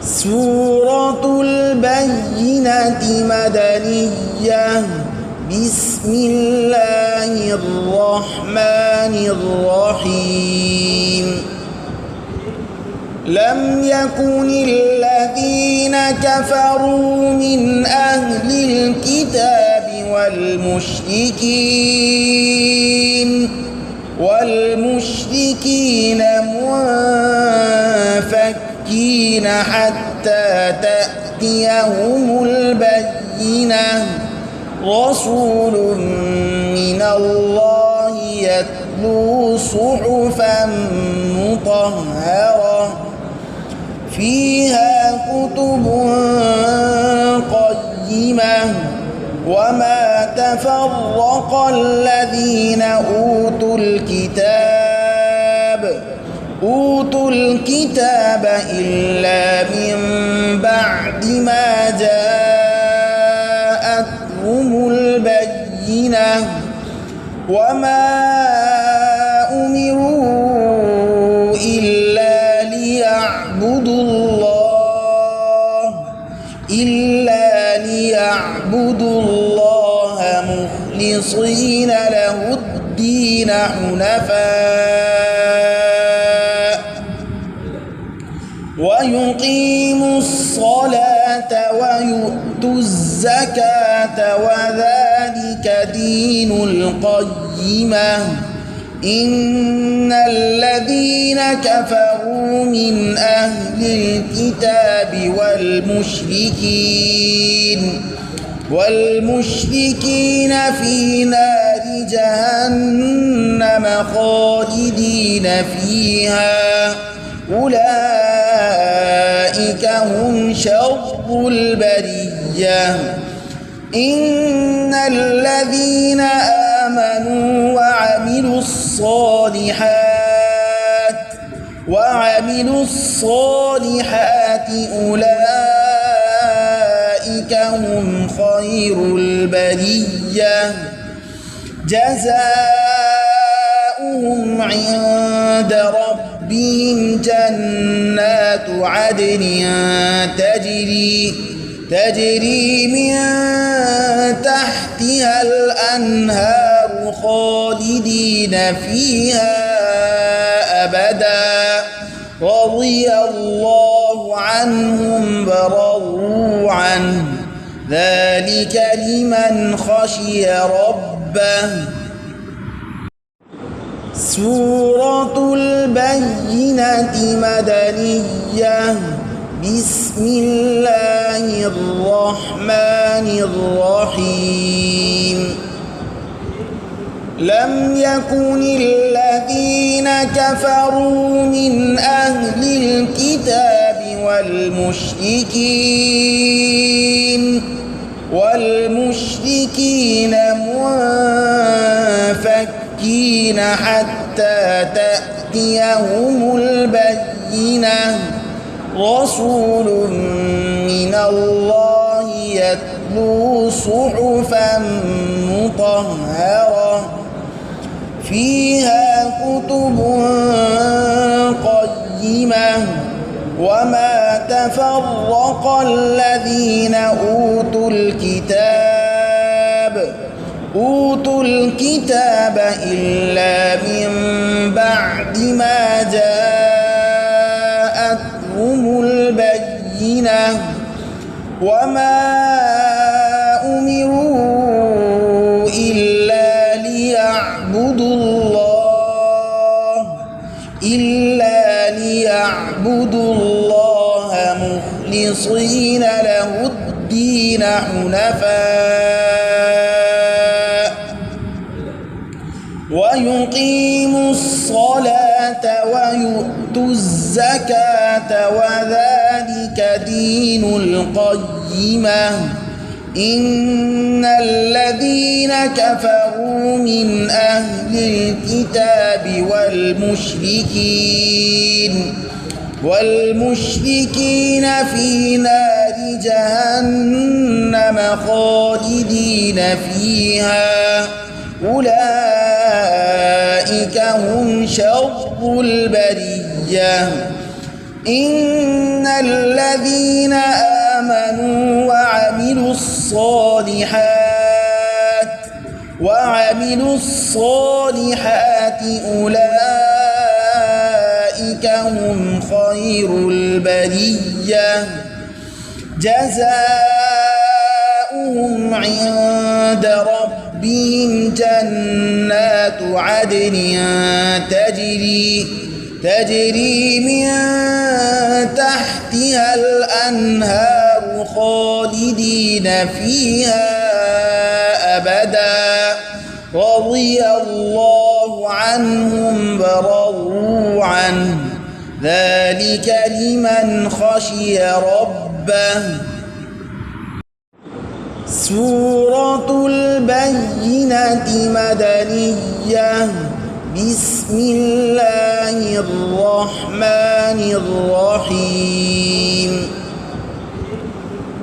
سورة البينة مدنية. بسم الله الرحمن الرحيم. لم يكن الذين كفروا من أهل الكتاب والمشركين منفكين حتى تأتيهم البينة. رسول من الله يتلو صحفا مطهرة فيها كتب قيمة. وما تفرق الذين أوتوا الكتاب إلا من بعد ما جاءتهم البينة. وما أمروا إلا ليعبدوا الله مخلصين له الدين حنفاء ويقيموا الصلاة ويؤتوا الزكاة وذلك دين القيمة. إن الذين كفروا من أهل الكتاب والمشركين في نار جهنم خالدين فيها. أولئك هم شر البرية. إن الذين آمنوا وعملوا الصالحات أولئك هم خير البرية. جزاؤهم عند ربهم جنات عدن تجري من تحتها الأنهار خالدين فيها أبدا. رضي الله عنهم ورضوا عنه. ذلك لمن خشي ربه. سورة البينة مدنية. بسم الله الرحمن الرحيم. لم يكن الذين كفروا من أهل الكتاب والمشركين منفكين حتى تأتيهم البينة. رسول من الله يتلو صحفا مطهرة فيها كتب قيمة. وما تفرق الذين أوتوا الكتاب إلا من بعد ما جاءتهم البينة. وما أمروا إلا ليعبدوا الله مخلصين له الدين حنفاء ويقيموا الصلاة ويؤتوا الزكاة وذلك دين القيمة. إن الذين كفروا من أهل الكتاب والمشركين في نار جهنم خالدين فيها. أولئك هم شر البرية. إن الذين الصالحات أولئك هم خير البرية جزاؤهم عند ربهم جنات عدن تجري من تحتها الأنهار خالدين فيها أبدا رضي الله عنهم ورضوا عنه ذلك لمن خشي ربه. سورة البينة مدنية. بسم الله الرحمن الرحيم.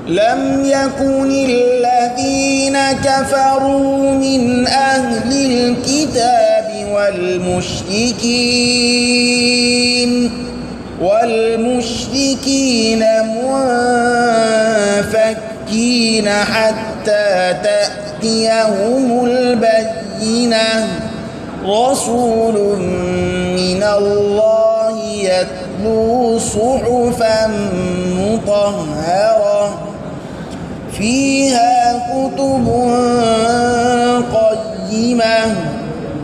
لم يكن الذين كفروا من أهل الكتاب والمشركين منفكين حتى تأتيهم البينة رسول من الله يتلو صحفا مطهرة فيها كتب قيمة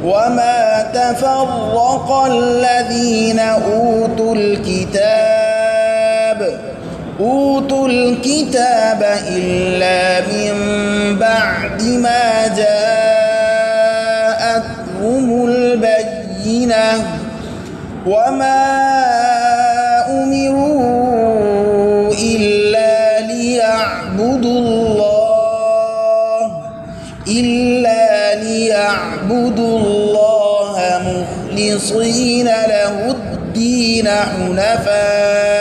وما تفرق الذين أوتوا الكتاب إلا من بعد ما جاءتهم البينة وما أمروا إلا ليعبدوا الله مخلصين له الدين حنفاء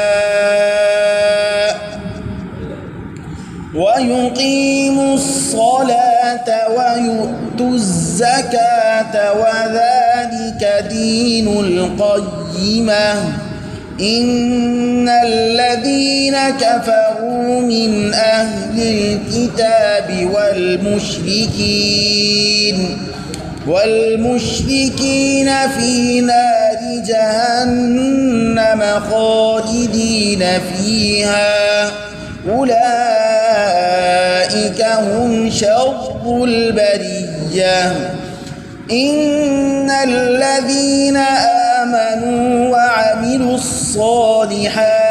ويقيموا الصلاة ويؤتوا الزكاة وذلك دين القيمة. إن الذين كفروا من أهل الكتاب والمشركين في نار جهنم خالدين فيها أولئك هم شر البرية. إن الذين آمنوا وعملوا الصالحات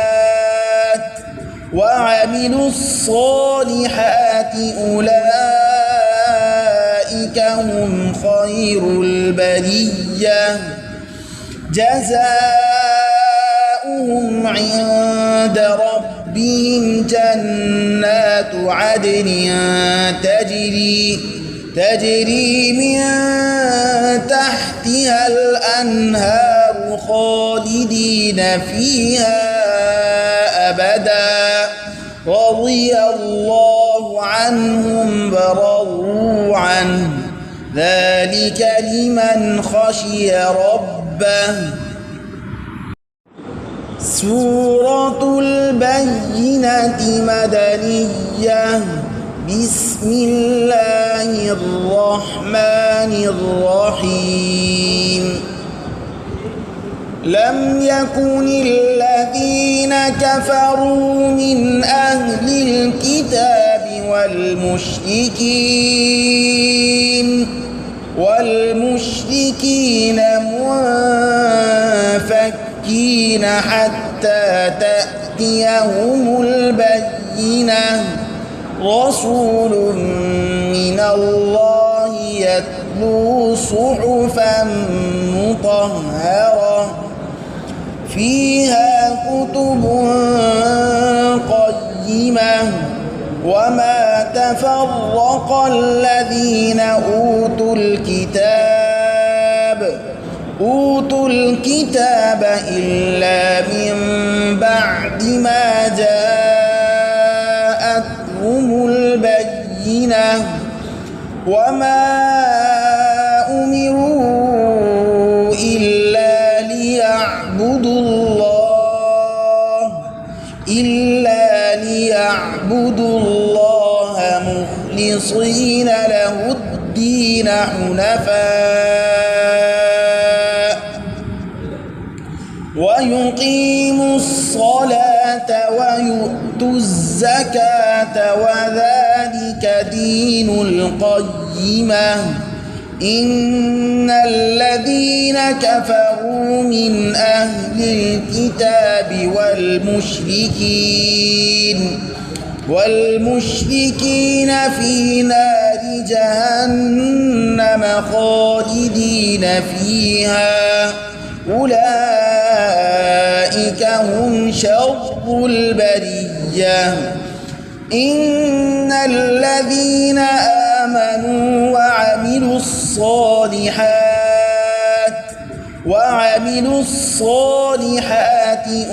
أولئك هم خير البرية جزاؤهم عند ربهم جنات عدن تجري من تحتها الأنهار خالدين فيها أبدا رضي الله عنهم ورضوا عنه ذلك لمن خشي ربه. سورة البينة مدنية. بسم الله الرحمن الرحيم. لم يكن الذين كفروا من أهل الكتاب والمشركين منفكين حتى تأتيهم البينة رسول من الله يتلو صحفا مطهرة فيها كتب قيمة وما تفرق الذين أوتوا الكتاب إلا من بعد ما جاءتهم البينة وما أمروا إلا ليعبدوا الله مخلصين له الدين حنفاء ويقيموا الصلاة ويؤتوا الزكاة وذلك دين القيمة إن الذين كفروا من أهل الكتاب والمشركين في نار جهنم خالدين فيها أولئك هم شر البرية إن الذين آمنوا وعملوا الصالحات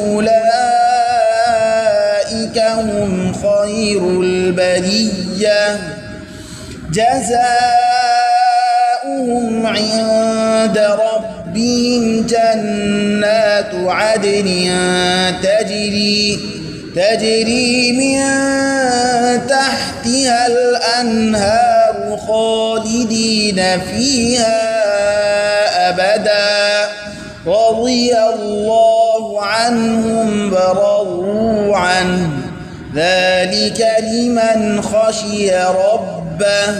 أولئك هم خير البرية جزاؤهم عند ربهم جنات عدن تجري من تحتها الأنهار خالدين فيها أبدا رضي الله عنهم ورضوا عنه ذلك لمن خشي ربه.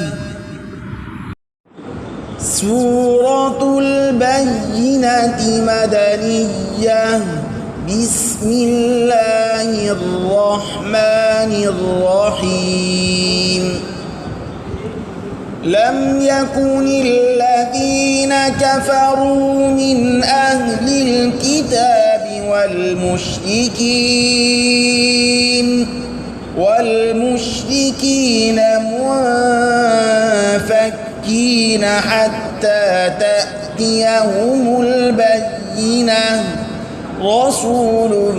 سورة البينة مدنية. بسم الله الرحمن الرحيم. لم يكن الذين كفروا من أهل الكتاب والمشركين منفكين حتى تأتيهم البينة رسول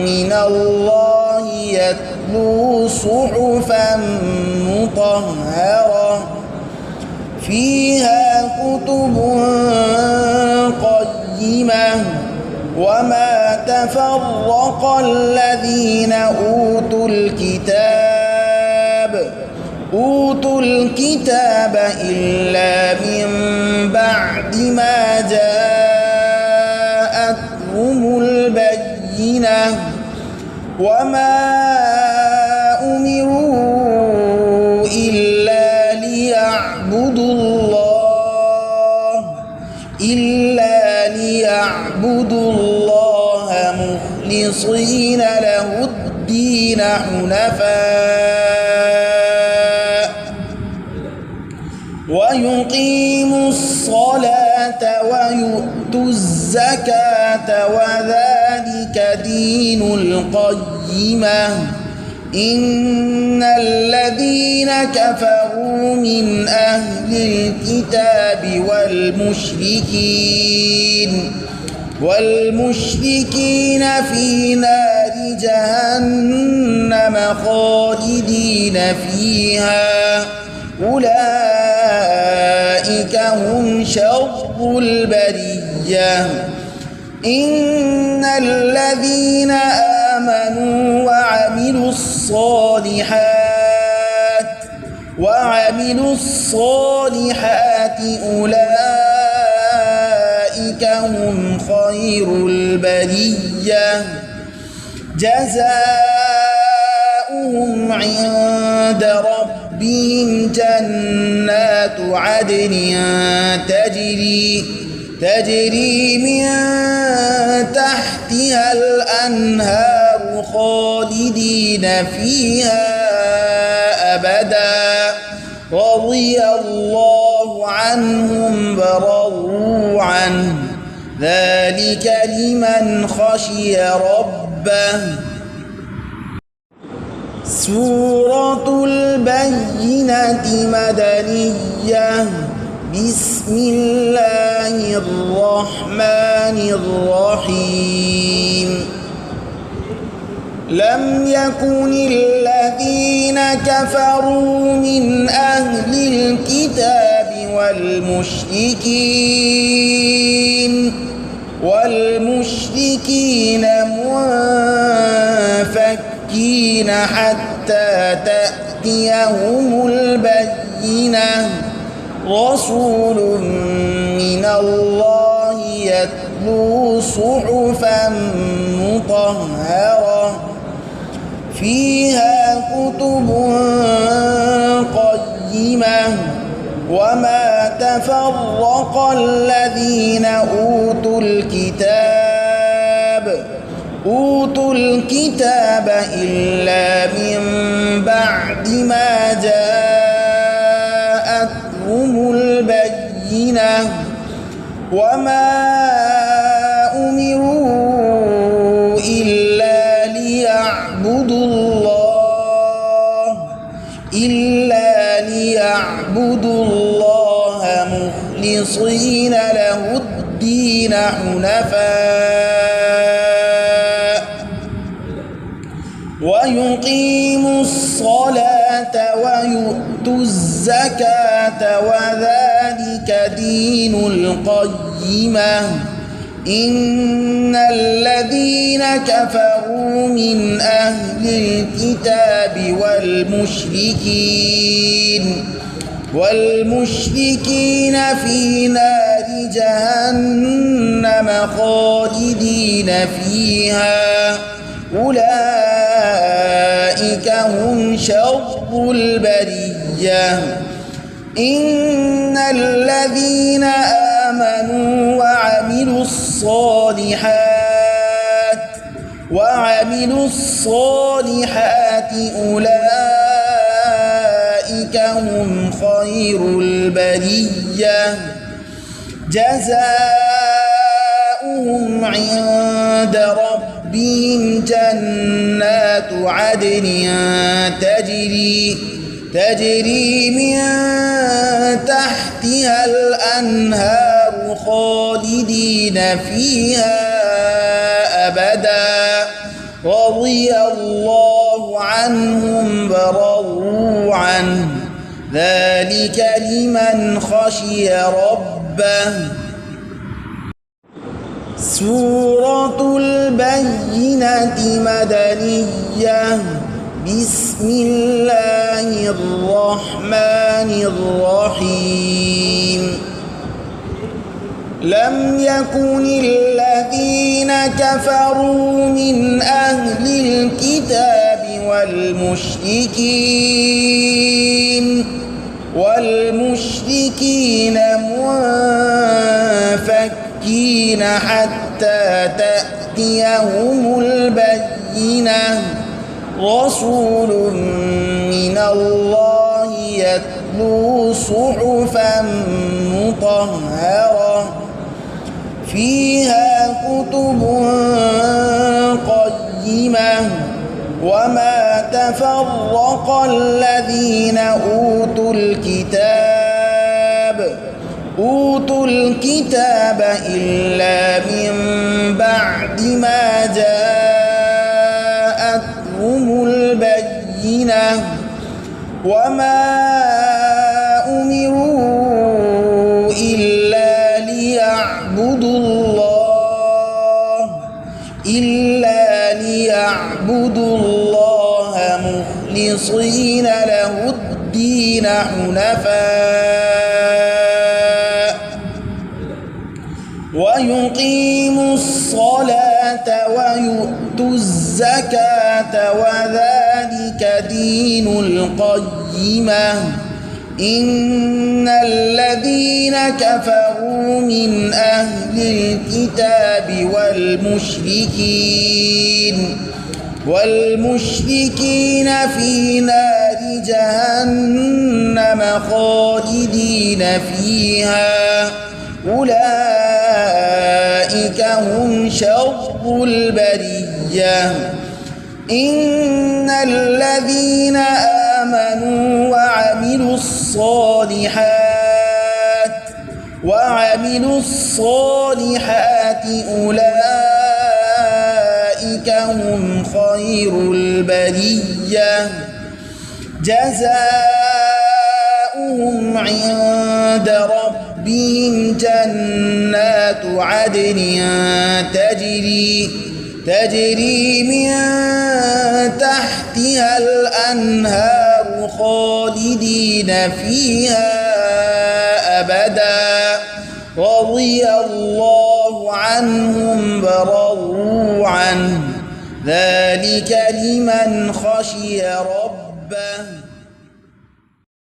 من الله يتلو صحفا مطهرة فيها كتب قيمة وما تفرق الذين أوتوا الكتاب إلا من بعد ما جاءتهم البينة وما أمروا إلا ليعبدوا الله مخلصين له الدين حنفاء ويقيموا الصلاة ويؤتوا الزكاة وذلك دين القيمة إن الذين كفروا من أهل الكتاب والمشركين في نار جهنم خالدين فيها أولئك هم شر البرية إن الذين آمنوا وعملوا الصالحات أولئك هم خير البرية جزاؤهم عند ربهم جنات عدن تجري من تحتها الأنهار خالدين فيها أبدا رضي الله عنهم ورضوا عنه ذلك لمن خشي ربه. سورة البينة مدنية. بسم الله الرحمن الرحيم. لم يكن الذين كفروا من أهل الكتاب والمشركين منفكين مشركين حتى تأتيهم البينة رسول من الله يتلو صحفا مطهرة فيها كتب قيمة وما تفرق الذين أوتوا الكتاب إلا من بعد ما جاءتهم البينة وما أمروا إلا ليعبدوا الله مخلصين له الدين حنفاء ويقيموا الصلاة ويؤتوا الزكاة وذلك دين القيمة إن الذين كفروا من أهل الكتاب والمشركين في نار جهنم خالدين فيها أولئك هم شر البرية إن الذين آمنوا وعملوا الصالحات أولئك هم خير البرية جزاؤهم عند ربهم جنات عدن تجري من تحتها الأنهار خالدين فيها أبدا رضي الله عنهم ورضوا عنه ذلك لمن خشي ربه. سورة البينة مدنية. بسم الله الرحمن الرحيم. لم يكن الذين كفروا من أهل الكتاب والمشركين منفكين حتى تأتيهم البينة رسول من الله يتلو صحفا مطهرة فيها كتب قيمة وما تفرق الذين أوتوا الكتاب إلا من بعد ما جاءتهم البينة وما أمروا إلا ليعبدوا الله مخلصين له الدين حنفاء ويقيموا الصلاة ويؤتوا الزكاة وذلك دين القيمة إن الذين كفروا من أهل الكتاب والمشركين في نار جهنم خالدين فيها أولئك هم شر البرية إن الذين آمنوا وعملوا الصالحات أولئك هم خير البرية جزاؤهم عند ربهم جنات عدن تجري من تحتها تحتها الأنهار خالدين فيها أبدا رضي الله عنهم ورضوا عنه ذلك لمن خشي ربه